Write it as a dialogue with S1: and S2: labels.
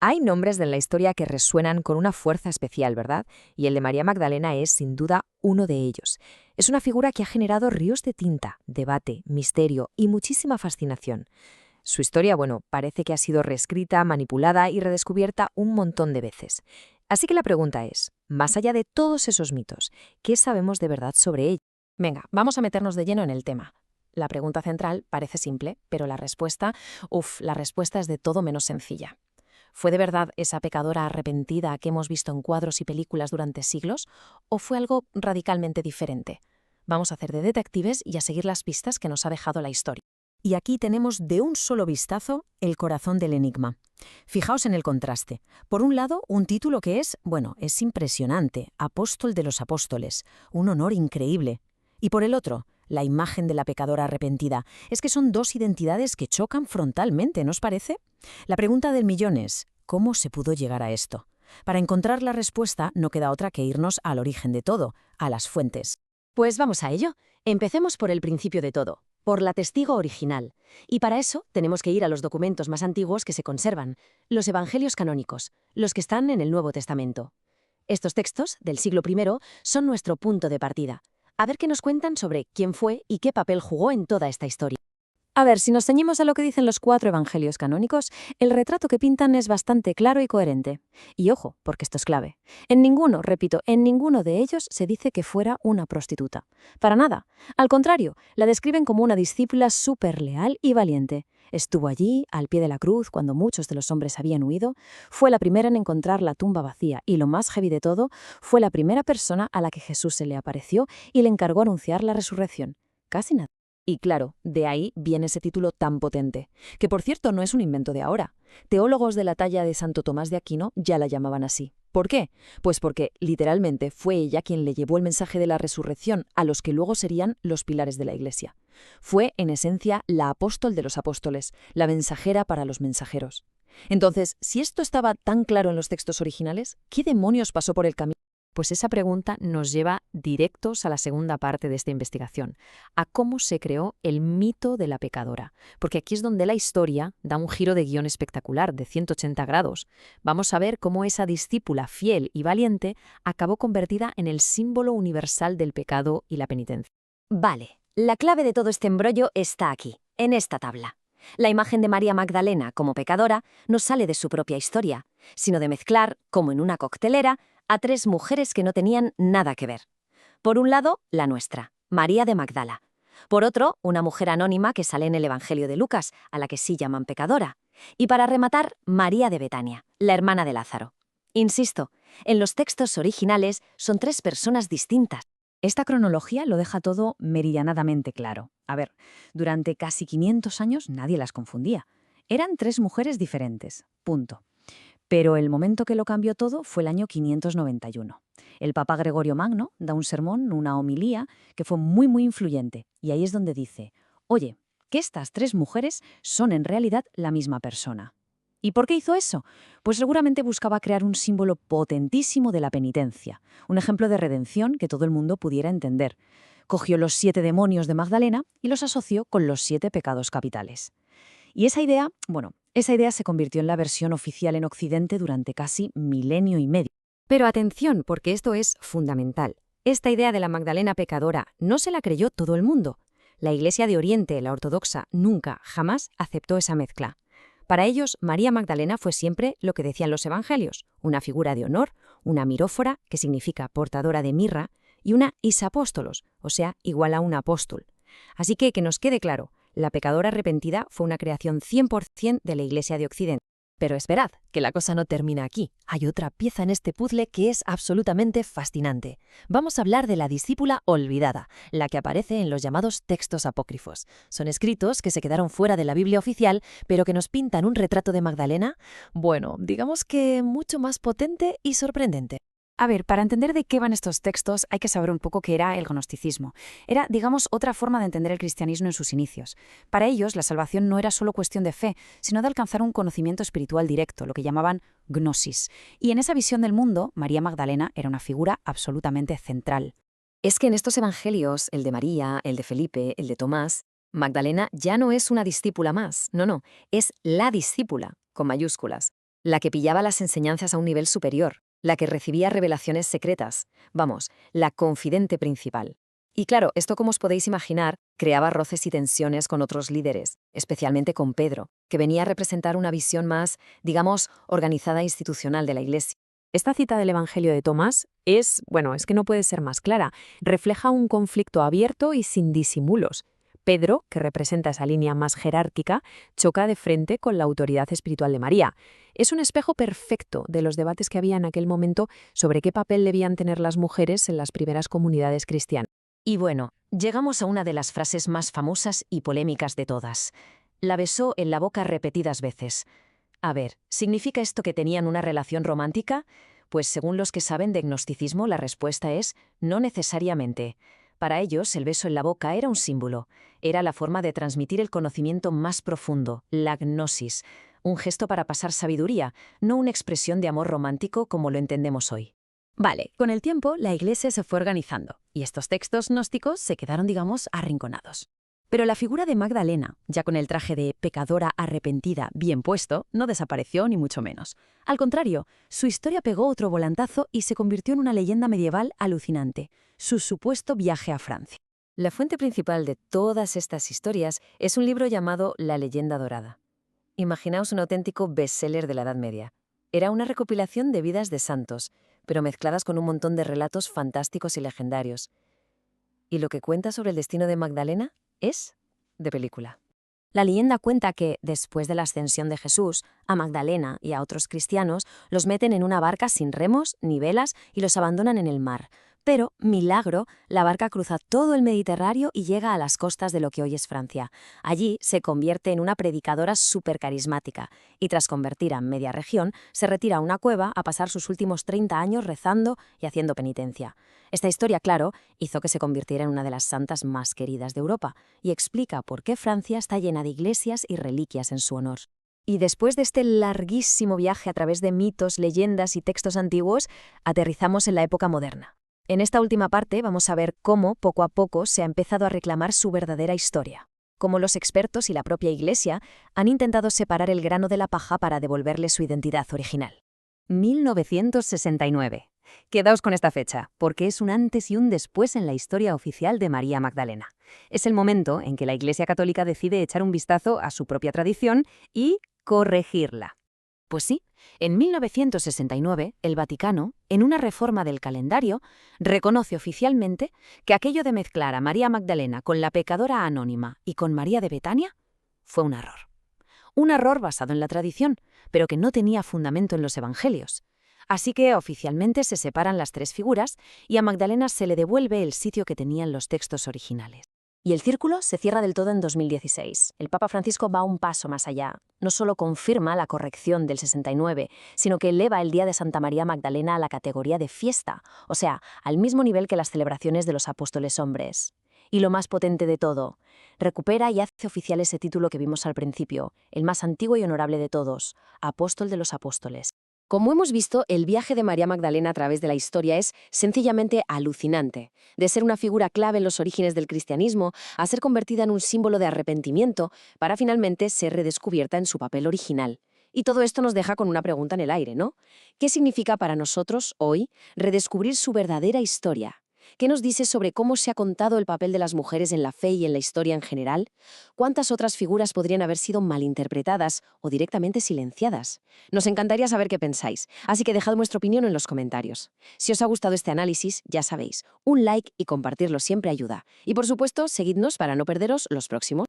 S1: Hay nombres de la historia que resuenan con una fuerza especial, ¿verdad? Y el de María Magdalena es, sin duda, uno de ellos. Es una figura que ha generado ríos de tinta, debate, misterio y muchísima fascinación. Su historia, bueno, parece que ha sido reescrita, manipulada y redescubierta un montón de veces. Así que la pregunta es, más allá de todos esos mitos, ¿qué sabemos de verdad sobre ella?
S2: Venga, vamos a meternos de lleno en el tema. La pregunta central parece simple, pero la respuesta es de todo menos sencilla. ¿Fue de verdad esa pecadora arrepentida que hemos visto en cuadros y películas durante siglos? ¿O fue algo radicalmente diferente? Vamos a hacer de detectives y a seguir las pistas que nos ha dejado la historia.
S3: Y aquí tenemos de un solo vistazo el corazón del enigma. Fijaos en el contraste. Por un lado, un título que es impresionante, Apóstol de los Apóstoles, un honor increíble. Y por el otro, la imagen de la pecadora arrepentida. Es que son dos identidades que chocan frontalmente, ¿no os parece? La pregunta del millón es, ¿cómo se pudo llegar a esto? Para encontrar la respuesta no queda otra que irnos al origen de todo, a las fuentes.
S2: Pues vamos a ello. Empecemos por el principio de todo, por la testigo original. Y para eso tenemos que ir a los documentos más antiguos que se conservan, los evangelios canónicos, los que están en el Nuevo Testamento. Estos textos, del siglo I, son nuestro punto de partida. A ver qué nos cuentan sobre quién fue y qué papel jugó en toda esta historia.
S3: A ver, si nos ceñimos a lo que dicen los 4 evangelios canónicos, el retrato que pintan es bastante claro y coherente. Y ojo, porque esto es clave. En ninguno, repito, en ninguno de ellos se dice que fuera una prostituta. Para nada. Al contrario, la describen como una discípula súper leal y valiente. Estuvo allí, al pie de la cruz, cuando muchos de los hombres habían huido. Fue la primera en encontrar la tumba vacía y, lo más heavy de todo, fue la primera persona a la que Jesús se le apareció y le encargó anunciar la resurrección. Casi nada.
S1: Y claro, de ahí viene ese título tan potente, que por cierto no es un invento de ahora. Teólogos de la talla de Santo Tomás de Aquino ya la llamaban así. ¿Por qué? Pues porque, literalmente, fue ella quien le llevó el mensaje de la resurrección a los que luego serían los pilares de la Iglesia. Fue, en esencia, la apóstol de los apóstoles, la mensajera para los mensajeros. Entonces, si esto estaba tan claro en los textos originales, ¿qué demonios pasó por el camino?
S2: Pues esa pregunta nos lleva directos a la segunda parte de esta investigación, a cómo se creó el mito de la pecadora, porque aquí es donde la historia da un giro de guión espectacular de 180 grados. Vamos a ver cómo esa discípula fiel y valiente acabó convertida en el símbolo universal del pecado y la penitencia.
S4: Vale, la clave de todo este embrollo está aquí, en esta tabla. La imagen de María Magdalena como pecadora no sale de su propia historia, sino de mezclar, como en una coctelera, a 3 mujeres que no tenían nada que ver. Por un lado, la nuestra, María de Magdala. Por otro, una mujer anónima que sale en el Evangelio de Lucas, a la que sí llaman pecadora. Y para rematar, María de Betania, la hermana de Lázaro. Insisto, en los textos originales son 3 personas distintas.
S3: Esta cronología lo deja todo meridianadamente claro. A ver, durante casi 500 años nadie las confundía. Eran 3 mujeres diferentes, punto. Pero el momento que lo cambió todo fue el año 591. El Papa Gregorio Magno da un sermón, una homilía, que fue muy influyente. Y ahí es donde dice, oye, que estas 3 mujeres son en realidad la misma persona. ¿Y por qué hizo eso? Pues seguramente buscaba crear un símbolo potentísimo de la penitencia, un ejemplo de redención que todo el mundo pudiera entender. Cogió los 7 demonios de Magdalena y los asoció con los 7 pecados capitales. Y esa idea se convirtió en la versión oficial en Occidente durante casi milenio y medio.
S1: Pero atención, porque esto es fundamental. Esta idea de la Magdalena pecadora no se la creyó todo el mundo. La Iglesia de Oriente, la ortodoxa, nunca, jamás aceptó esa mezcla. Para ellos, María Magdalena fue siempre lo que decían los evangelios, una figura de honor, una mirófora, que significa portadora de mirra, y una isapóstolos, o sea, igual a un apóstol. Así que nos quede claro, la pecadora arrepentida fue una creación 100% de la Iglesia de Occidente.
S2: Pero esperad, que la cosa no termina aquí. Hay otra pieza en este puzzle que es absolutamente fascinante. Vamos a hablar de la discípula olvidada, la que aparece en los llamados textos apócrifos. Son escritos que se quedaron fuera de la Biblia oficial, pero que nos pintan un retrato de Magdalena, bueno, digamos que mucho más potente y sorprendente.
S3: A ver, para entender de qué van estos textos hay que saber un poco qué era el gnosticismo. Era, digamos, otra forma de entender el cristianismo en sus inicios. Para ellos, la salvación no era solo cuestión de fe, sino de alcanzar un conocimiento espiritual directo, lo que llamaban gnosis. Y en esa visión del mundo, María Magdalena era una figura absolutamente central.
S1: Es que en estos evangelios, el de María, el de Felipe, el de Tomás, Magdalena ya no es una discípula más, no, es la discípula, con mayúsculas.
S4: la que pillaba las enseñanzas a un nivel superior, la que recibía revelaciones secretas, vamos, la confidente principal. Y claro, esto, como os podéis imaginar, creaba roces y tensiones con otros líderes, especialmente con Pedro, que venía a representar una visión más, digamos, organizada e institucional de la Iglesia.
S1: Esta cita del Evangelio de Tomás es que no puede ser más clara. Refleja un conflicto abierto y sin disimulos. Pedro, que representa esa línea más jerárquica, choca de frente con la autoridad espiritual de María. Es un espejo perfecto de los debates que había en aquel momento sobre qué papel debían tener las mujeres en las primeras comunidades cristianas.
S4: Y bueno, llegamos a una de las frases más famosas y polémicas de todas. La besó en la boca repetidas veces. A ver, ¿significa esto que tenían una relación romántica? Pues según los que saben de gnosticismo, la respuesta es no necesariamente. Para ellos, el beso en la boca era un símbolo. Era la forma de transmitir el conocimiento más profundo, la gnosis. Un gesto para pasar sabiduría, no una expresión de amor romántico como lo entendemos hoy.
S3: Vale, con el tiempo la Iglesia se fue organizando y estos textos gnósticos se quedaron, digamos, arrinconados. Pero la figura de Magdalena, ya con el traje de pecadora arrepentida bien puesto, no desapareció ni mucho menos. Al contrario, su historia pegó otro volantazo y se convirtió en una leyenda medieval alucinante, su supuesto viaje a Francia.
S4: La fuente principal de todas estas historias es un libro llamado La leyenda dorada. Imaginaos un auténtico bestseller de la Edad Media. Era una recopilación de vidas de santos, pero mezcladas con un montón de relatos fantásticos y legendarios. ¿Y lo que cuenta sobre el destino de Magdalena? Es de película.
S1: La leyenda cuenta que, después de la ascensión de Jesús, a Magdalena y a otros cristianos los meten en una barca sin remos ni velas y los abandonan en el mar. Pero, milagro, la barca cruza todo el Mediterráneo y llega a las costas de lo que hoy es Francia. Allí se convierte en una predicadora súper carismática y, tras convertir a media región, se retira a una cueva a pasar sus últimos 30 años rezando y haciendo penitencia. Esta historia, claro, hizo que se convirtiera en una de las santas más queridas de Europa y explica por qué Francia está llena de iglesias y reliquias en su honor. Y después de este larguísimo viaje a través de mitos, leyendas y textos antiguos, aterrizamos en la época moderna. En esta última parte vamos a ver cómo, poco a poco, se ha empezado a reclamar su verdadera historia. Cómo los expertos y la propia Iglesia han intentado separar el grano de la paja para devolverle su identidad original. 1969. Quedaos con esta fecha, porque es un antes y un después en la historia oficial de María Magdalena. Es el momento en que la Iglesia Católica decide echar un vistazo a su propia tradición y corregirla. Pues sí, en 1969, el Vaticano, en una reforma del calendario, reconoce oficialmente que aquello de mezclar a María Magdalena con la pecadora anónima y con María de Betania fue un error. Un error basado en la tradición, pero que no tenía fundamento en los evangelios. Así que oficialmente se separan las tres figuras y a Magdalena se le devuelve el sitio que tenían los textos originales. Y el círculo se cierra del todo en 2016. El Papa Francisco va un paso más allá. No solo confirma la corrección del 69, sino que eleva el Día de Santa María Magdalena a la categoría de fiesta, o sea, al mismo nivel que las celebraciones de los apóstoles hombres. Y lo más potente de todo, recupera y hace oficial ese título que vimos al principio, el más antiguo y honorable de todos, Apóstol de los Apóstoles.
S4: Como hemos visto, el viaje de María Magdalena a través de la historia es sencillamente alucinante. De ser una figura clave en los orígenes del cristianismo, a ser convertida en un símbolo de arrepentimiento, para finalmente ser redescubierta en su papel original. Y todo esto nos deja con una pregunta en el aire, ¿no? ¿Qué significa para nosotros, hoy, redescubrir su verdadera historia? ¿Qué nos dice sobre cómo se ha contado el papel de las mujeres en la fe y en la historia en general? ¿Cuántas otras figuras podrían haber sido malinterpretadas o directamente silenciadas? Nos encantaría saber qué pensáis, así que dejad vuestra opinión en los comentarios. Si os ha gustado este análisis, ya sabéis, un like y compartirlo siempre ayuda. Y por supuesto, seguidnos para no perderos los próximos.